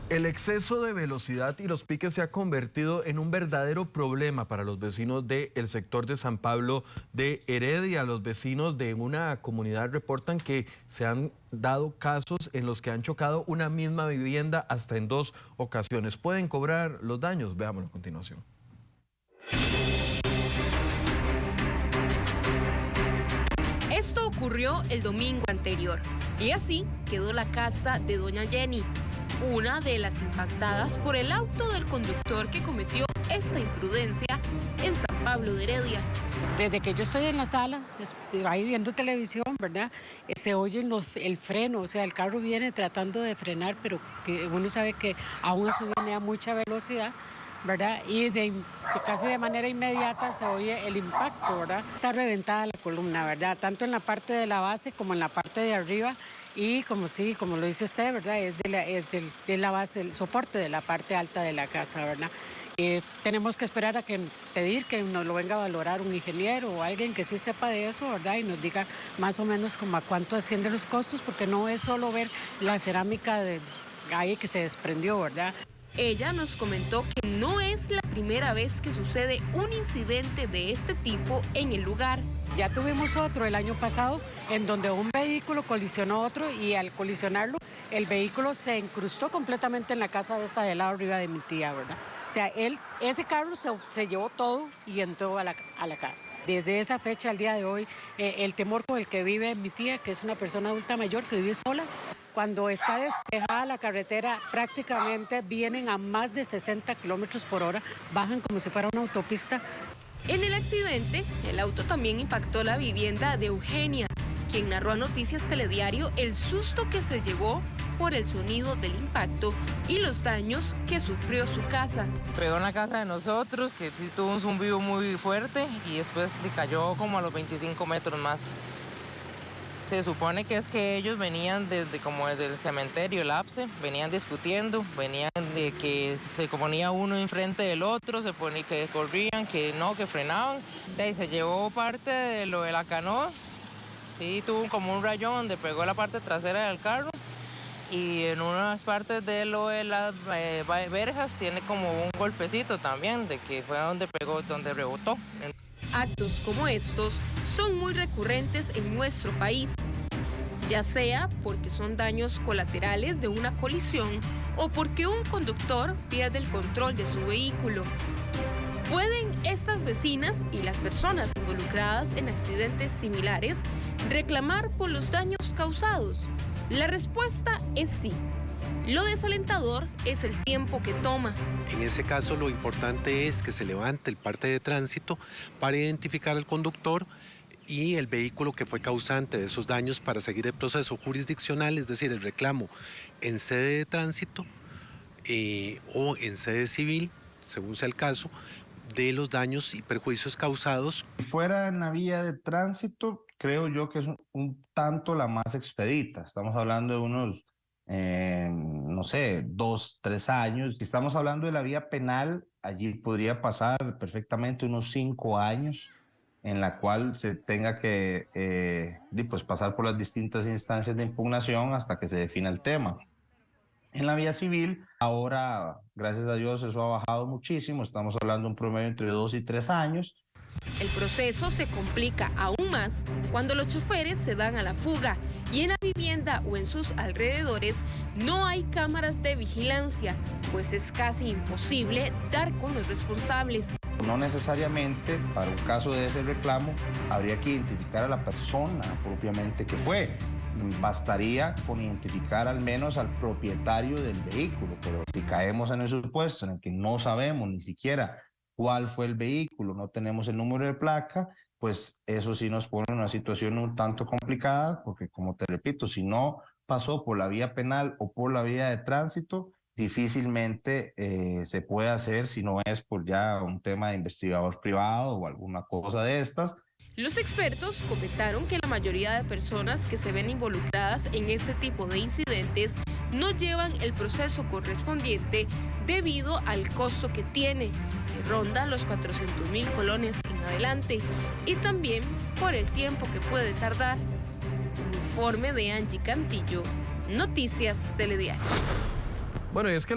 El exceso de velocidad y los piques se ha convertido en un verdadero problema para los vecinos del sector de San Pablo de Heredia. Los vecinos de una comunidad reportan que se han dado casos en los que han chocado una misma vivienda hasta en 2 ocasiones. ¿Pueden cobrar los daños? Veámoslo a continuación. Esto ocurrió el domingo anterior y así quedó la casa de doña Jenny, una de las impactadas por el auto del conductor que cometió esta imprudencia en San Pablo de Heredia. Desde que yo estoy en la sala, ahí viendo televisión, ¿verdad? Se oye el freno, o sea, el carro viene tratando de frenar, pero que uno sabe que aún así viene a mucha velocidad, ¿verdad? Y casi de manera inmediata se oye el impacto, ¿verdad? Está reventada la columna, ¿verdad? Tanto en la parte de la base como en la parte de arriba. Y como lo dice usted, ¿verdad? Es de la base, el soporte de la parte alta de la casa, ¿verdad? Tenemos que esperar a pedir que nos lo venga a valorar un ingeniero o alguien que sí sepa de eso, ¿verdad? Y nos diga más o menos como a cuánto ascienden los costos, porque no es solo ver la cerámica de ahí que se desprendió, ¿verdad? Ella nos comentó que no es la primera vez que sucede un incidente de este tipo en el lugar. Ya tuvimos otro el año pasado en donde un vehículo colisionó otro y al colisionarlo el vehículo se incrustó completamente en la casa de esta del lado arriba de mi tía, ¿verdad? O sea, ese carro se llevó todo y entró a la casa. Desde esa fecha al día de hoy, el temor con el que vive mi tía, que es una persona adulta mayor que vive sola, cuando está despejada la carretera, prácticamente vienen a más de 60 kilómetros por hora, bajan como si fuera una autopista. En el accidente, el auto también impactó la vivienda de Eugenia, quien narró a Noticias Telediario el susto que se llevó por el sonido del impacto y los daños que sufrió su casa. Pegó en la casa de nosotros, que sí tuvo un zumbido muy fuerte y después cayó como a los 25 metros más. Se supone que es que ellos venían desde el cementerio, el APSE, venían discutiendo, venían de que se ponía uno enfrente del otro, se ponía que corrían, que no, que frenaban. Y se llevó parte de lo de la canoa, sí tuvo como un rayón donde pegó la parte trasera del carro y en unas partes de lo de las verjas tiene como un golpecito también, de que fue donde pegó, donde rebotó. Actos como estos son muy recurrentes en nuestro país, ya sea porque son daños colaterales de una colisión o porque un conductor pierde el control de su vehículo. ¿Pueden estas vecinas y las personas involucradas en accidentes similares reclamar por los daños causados? La respuesta es sí. Lo desalentador es el tiempo que toma. En ese caso, lo importante es que se levante el parte de tránsito para identificar al conductor y el vehículo que fue causante de esos daños para seguir el proceso jurisdiccional, es decir, el reclamo en sede de tránsito o en sede civil, según sea el caso, de los daños y perjuicios causados. Si fuera en la vía de tránsito, creo yo que es un tanto la más expedita. Estamos hablando de unos no sé, 2, 3 años. Si estamos hablando de la vía penal, allí podría pasar perfectamente unos 5 años en la cual se tenga que pues pasar por las distintas instancias de impugnación hasta que se defina el tema. En la vía civil, ahora, gracias a Dios, eso ha bajado muchísimo. Estamos hablando de un promedio entre 2 y 3 años. El proceso se complica aún más cuando los choferes se dan a la fuga y en la vivienda o en sus alrededores no hay cámaras de vigilancia, pues es casi imposible dar con los responsables. No necesariamente para un caso de ese reclamo habría que identificar a la persona propiamente que fue. Bastaría con identificar al menos al propietario del vehículo, pero si caemos en el supuesto en el que no sabemos ni siquiera cuál fue el vehículo, no tenemos el número de placa, pues eso sí nos pone en una situación un tanto complicada, porque como te repito, si no pasó por la vía penal o por la vía de tránsito, difícilmente se puede hacer si no es por ya un tema de investigador privado o alguna cosa de estas. Los expertos comentaron que la mayoría de personas que se ven involucradas en este tipo de incidentes no llevan el proceso correspondiente debido al costo que tiene, que ronda los 400.000 colones en adelante, y también por el tiempo que puede tardar. Informe de Angie Cantillo, Noticias Telediario. Bueno, y es que